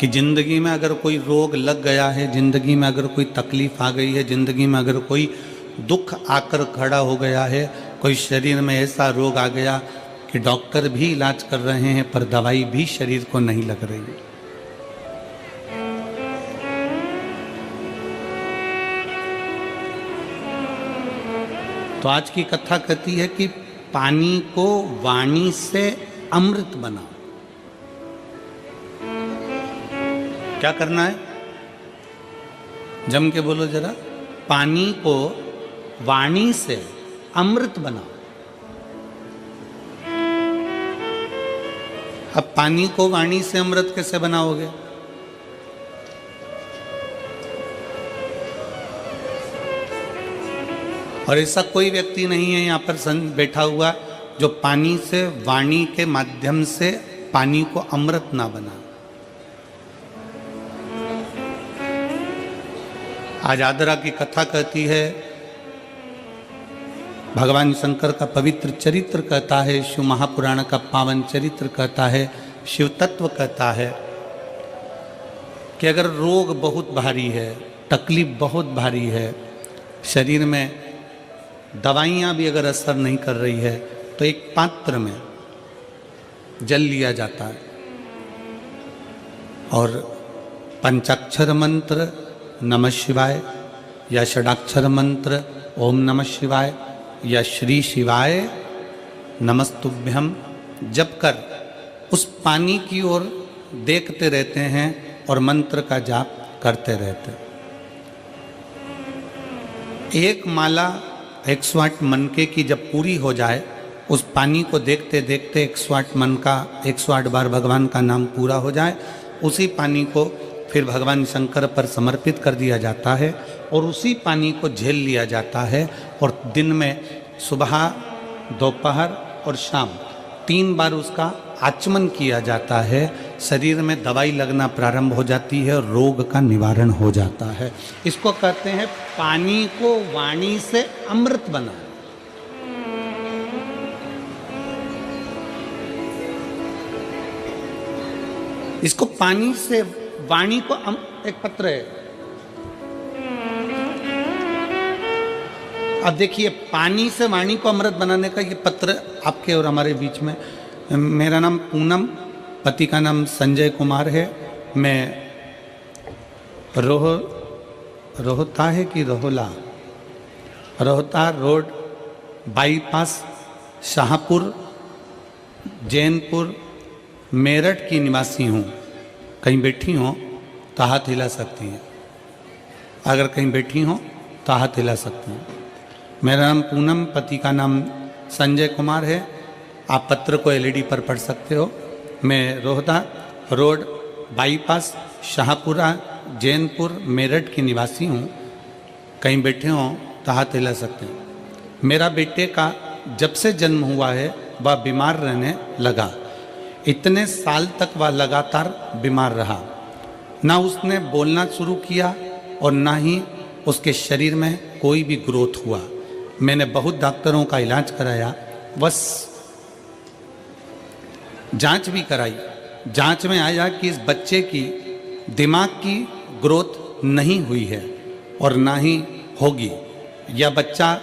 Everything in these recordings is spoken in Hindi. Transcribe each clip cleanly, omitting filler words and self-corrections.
कि जिंदगी में अगर कोई रोग लग गया है, जिंदगी में अगर कोई तकलीफ आ गई है, जिंदगी में अगर कोई दुख आकर खड़ा हो गया है, कोई शरीर में ऐसा रोग आ गया कि डॉक्टर भी इलाज कर रहे हैं पर दवाई भी शरीर को नहीं लग रही है, तो आज की कथा कहती है कि पानी को वाणी से अमृत बनाओ। क्या करना है? जम के बोलो जरा। पानी को वाणी से अमृत बनाओ। अब पानी को वाणी से अमृत कैसे बनाओगे? और ऐसा कोई व्यक्ति नहीं है यहाँ पर बैठा हुआ जो पानी से, वाणी के माध्यम से पानी को अमृत ना बना। आज आदरा की कथा कहती है, भगवान शंकर का पवित्र चरित्र कहता है, शिव महापुराण का पावन चरित्र कहता है, शिव तत्व कहता है कि अगर रोग बहुत भारी है, तकलीफ बहुत भारी है, शरीर में दवाइयाँ भी अगर असर नहीं कर रही है, तो एक पात्र में जल लिया जाता है और पंचाक्षर मंत्र नमः शिवाय या षडाक्षर मंत्र ओम नमः शिवाय या श्री शिवाय नमस्तुभ्यम जप कर उस पानी की ओर देखते रहते हैं और मंत्र का जाप करते रहते। एक माला 108 मनके की जब पूरी हो जाए, उस पानी को देखते देखते 108 मन का 108 बार भगवान का नाम पूरा हो जाए, उसी पानी को फिर भगवान शंकर पर समर्पित कर दिया जाता है और उसी पानी को झेल लिया जाता है और दिन में सुबह, दोपहर और शाम 3 बार उसका आचमन किया जाता है। शरीर में दवाई लगना प्रारंभ हो जाती है और रोग का निवारण हो जाता है। इसको कहते हैं पानी को वाणी से अमृत बना। इसको पानी से वाणी को एक पत्र है। अब देखिए, पानी से वाणी को अमृत बनाने का ये पत्र आपके और हमारे बीच में। मेरा नाम पूनम, पति का नाम संजय कुमार है। मैं रोहता है कि रोहता रोड बाईपास शाहपुर जैनपुर मेरठ की निवासी हूँ। कहीं बैठी हो तो हाथ हिला सकती हैं, अगर कहीं बैठी हो तो हाथ हिला सकती हैं। मेरा नाम पूनम, पति का नाम संजय कुमार है। आप पत्र को एलईडी पर पढ़ सकते हो। मैं रोहता रोड बाईपास शाहपुरा जैनपुर मेरठ की निवासी हूँ। कहीं बैठे हो तो हाथ हिला सकते हैं। मेरा बेटे का जब से जन्म हुआ है वह बीमार रहने लगा। इतने साल तक वह लगातार बीमार रहा। ना उसने बोलना शुरू किया और ना ही उसके शरीर में कोई भी ग्रोथ हुआ। मैंने बहुत डॉक्टरों का इलाज कराया, बस जांच भी कराई। जांच में आया कि इस बच्चे की दिमाग की ग्रोथ नहीं हुई है और ना ही होगी। यह बच्चा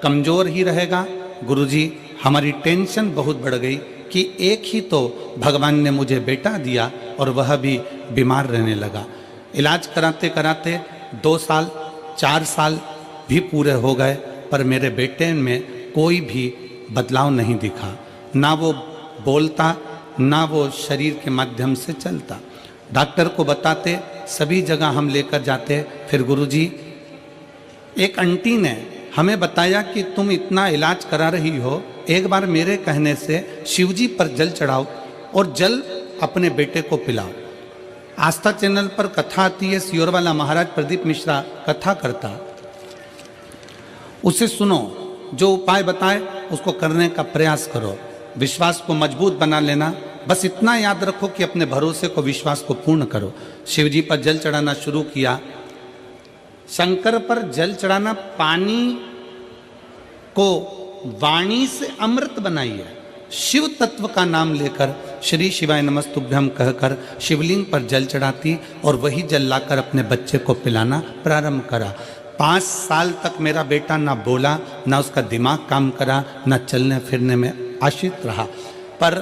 कमज़ोर ही रहेगा। गुरुजी, हमारी टेंशन बहुत बढ़ गई कि एक ही तो भगवान ने मुझे बेटा दिया और वह भी बीमार रहने लगा। इलाज कराते कराते 2 साल 4 साल भी पूरे हो गए, पर मेरे बेटे में कोई भी बदलाव नहीं दिखा। ना वो बोलता, ना वो शरीर के माध्यम से चलता। डॉक्टर को बताते, सभी जगह हम लेकर जाते। फिर गुरुजी, एक आंटी ने हमें बताया कि तुम इतना इलाज करा रही हो, एक बार मेरे कहने से शिवजी पर जल चढ़ाओ और जल अपने बेटे को पिलाओ। आस्था चैनल पर कथा आती है, सियोर वाला महाराज प्रदीप मिश्रा कथा करता, उसे सुनो, जो उपाय बताए उसको करने का प्रयास करो, विश्वास को मजबूत बना लेना। बस इतना याद रखो कि अपने भरोसे को, विश्वास को पूर्ण करो। शिवजी पर जल चढ़ाना शुरू किया। शंकर पर जल चढ़ाना, पानी को वाणी से अमृत बनाइए। शिव तत्व का नाम लेकर श्री शिवाय नमस्तुभ्यम कहकर शिवलिंग पर जल चढ़ाती और वही जल लाकर अपने बच्चे को पिलाना प्रारंभ करा। 5 साल तक मेरा बेटा ना बोला, ना उसका दिमाग काम करा, ना चलने फिरने में आश्रित रहा। पर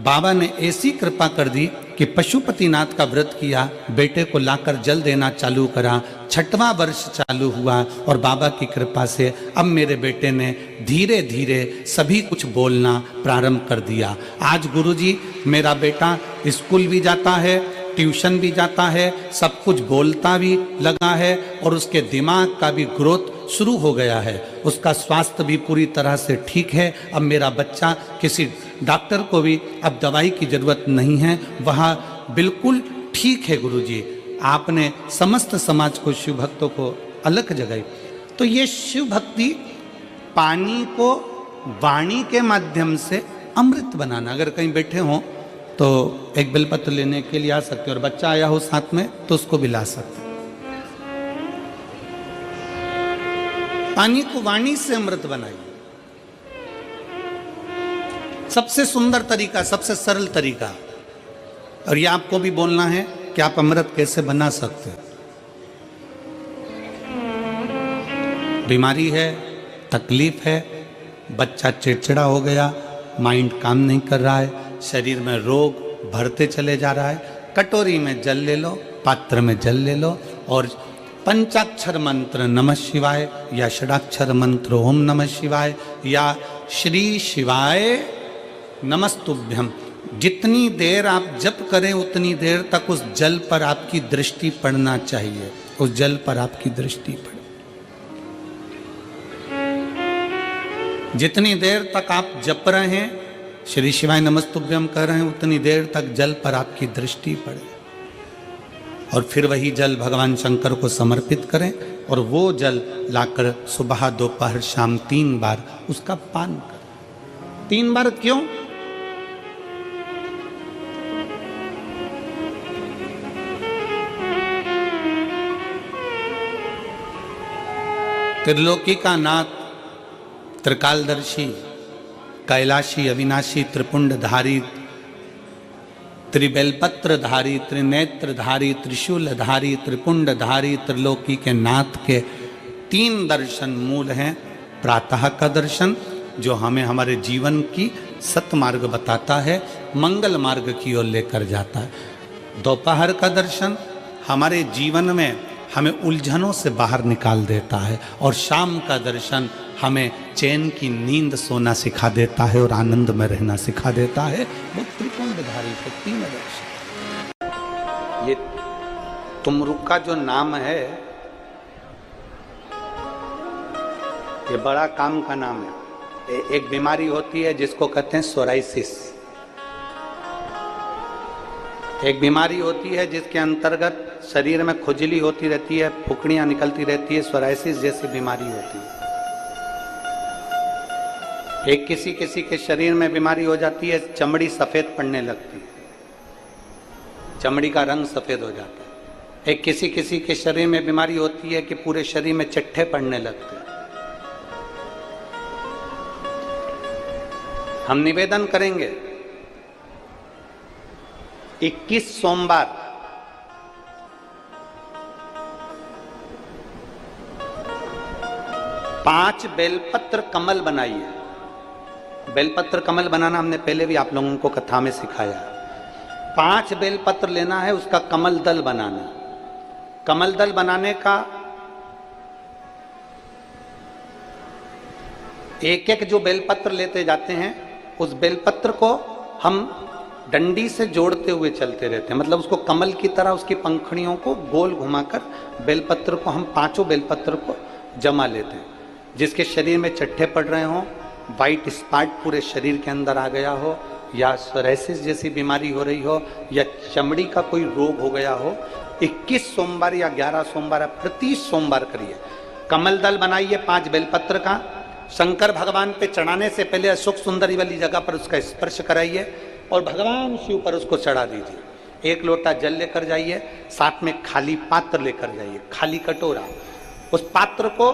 बाबा ने ऐसी कृपा कर दी कि पशुपतिनाथ का व्रत किया, बेटे को लाकर जल देना चालू करा। 6वां वर्ष चालू हुआ और बाबा की कृपा से अब मेरे बेटे ने धीरे धीरे सभी कुछ बोलना प्रारंभ कर दिया। आज गुरुजी मेरा बेटा स्कूल भी जाता है, ट्यूशन भी जाता है, सब कुछ बोलता भी लगा है और उसके दिमाग का भी ग्रोथ शुरू हो गया है। उसका स्वास्थ्य भी पूरी तरह से ठीक है। अब मेरा बच्चा किसी डॉक्टर को भी अब दवाई की जरूरत नहीं है, वह बिल्कुल ठीक है। गुरुजी आपने समस्त समाज को, शिव भक्तों को अलग जगाई। तो ये शिव भक्ति पानी को वाणी के माध्यम से अमृत बनाना। अगर कहीं बैठे हों तो एक बेलपत्र लेने के लिए आ सकते, और बच्चा आया हो साथ में तो उसको भी ला सकते। पानी को वाणी से अमृत बनाइए। सबसे सुंदर तरीका, सबसे सरल तरीका। और ये आपको भी बोलना है कि आप अमृत कैसे बना सकते हैं। बीमारी है, तकलीफ है, बच्चा चिड़चिड़ा हो गया, माइंड काम नहीं कर रहा है, शरीर में रोग भरते चले जा रहा है, कटोरी में जल ले लो, पात्र में जल ले लो और पंचाक्षर मंत्र नमः शिवाय या षडाक्षर मंत्र ओम नमः शिवाय या श्री शिवाय नमस्तुभ्यम, जितनी देर आप जप करें उतनी देर तक उस जल पर आपकी दृष्टि पड़ना चाहिए। उस जल पर आपकी दृष्टि पड़े। जितनी देर तक आप जप रहे हैं, श्री शिवाय नमस्तुभ्यम कह रहे हैं, उतनी देर तक जल पर आपकी दृष्टि पड़े। और फिर वही जल भगवान शंकर को समर्पित करें और वो जल लाकर सुबह दोपहर शाम 3 बार उसका पान करें। 3 बार क्यों? त्रिलोकी का नाथ, त्रिकालदर्शी, कैलाशी, अविनाशी, त्रिपुंडधारी, त्रिबेलपत्रधारी, त्रिनेत्रधारी, त्रिशूलधारी, त्रिपुंडधारी, त्रिलोकी के नाथ के 3 दर्शन मूल हैं। प्रातः का दर्शन जो हमें हमारे जीवन की सतमार्ग बताता है, मंगल मार्ग की ओर लेकर जाता है। दोपहर का दर्शन हमारे जीवन में हमें उलझनों से बाहर निकाल देता है। और शाम का दर्शन हमें चैन की नींद सोना सिखा देता है और आनंद में रहना सिखा देता है। वो त्रिपुंडधारी शक्ति में दर्शन। ये तुमरुक का जो नाम है, ये बड़ा काम का नाम है। एक बीमारी होती है जिसको कहते हैं सोराइसिस। एक बीमारी होती है जिसके अंतर्गत शरीर में खुजली होती रहती है, फुकड़ियां निकलती रहती है, सोराइसिस जैसी बीमारी होती है। एक किसी किसी के शरीर में बीमारी हो जाती है, चमड़ी सफेद पड़ने लगती है, चमड़ी का रंग सफेद हो जाता है। एक किसी किसी के शरीर में बीमारी होती है कि पूरे शरीर में चिट्ठे पड़ने लगते हैं। हम निवेदन करेंगे 21 सोमवार पांच बेलपत्र कमल बनाइए। बेलपत्र कमल बनाना हमने पहले भी आप लोगों को कथा में सिखाया। 5 बेलपत्र लेना है, उसका कमल दल बनाना। कमल दल बनाने का एक एक जो बेलपत्र लेते जाते हैं, उस बेलपत्र को हम डंडी से जोड़ते हुए चलते रहते हैं। मतलब उसको कमल की तरह उसकी पंखुड़ियों को गोल घुमाकर बेलपत्र को हम 5 बेलपत्र को जमा लेते हैं। जिसके शरीर में चट्टे पड़ रहे हों, वाइट स्पॉट पूरे शरीर के अंदर आ गया हो, या सोराइसिस जैसी बीमारी हो रही हो, या चमड़ी का कोई रोग हो गया हो, 21 सोमवार या 11 सोमवार प्रति सोमवार करिए। कमल दल बनाइए 5 बेलपत्र का। शंकर भगवान पे चढ़ाने से पहले अशोक सुंदरी वाली जगह पर उसका स्पर्श कराइए और भगवान शिव पर उसको चढ़ा दीजिए। 1 लोटा जल लेकर जाइए, साथ में खाली पात्र लेकर जाइए, खाली कटोरा। उस पात्र को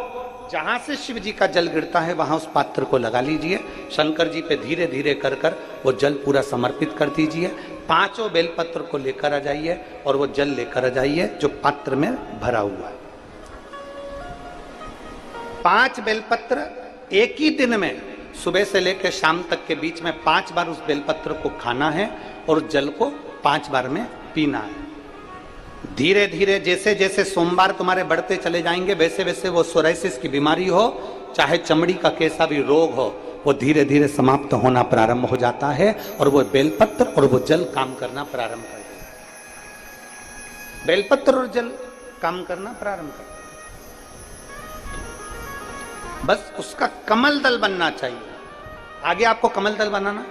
जहां से शिव जी का जल गिरता है वहां उस पात्र को लगा लीजिए, शंकर जी पे धीरे धीरे कर कर वो जल पूरा समर्पित कर दीजिए। 5 बेलपत्र को लेकर आ जाइए और वो जल लेकर आ जाइए जो पात्र में भरा हुआ है। 5 बेलपत्र एक ही दिन में सुबह से लेकर शाम तक के बीच में 5 बार उस बेलपत्र को खाना है और उस जल को 5 बार में पीना है। धीरे धीरे जैसे जैसे सोमवार तुम्हारे बढ़ते चले जाएंगे वैसे वैसे वो सोराइसिस की बीमारी हो, चाहे चमड़ी का कैसा भी रोग हो, वो धीरे धीरे समाप्त होना प्रारंभ हो जाता है और वो बेलपत्र और वो जल काम करना प्रारंभ कर देता है। बेलपत्र और जल काम करना प्रारंभ कर देता है। बस उसका कमल दल बनना चाहिए। आगे आपको कमल दल बनाना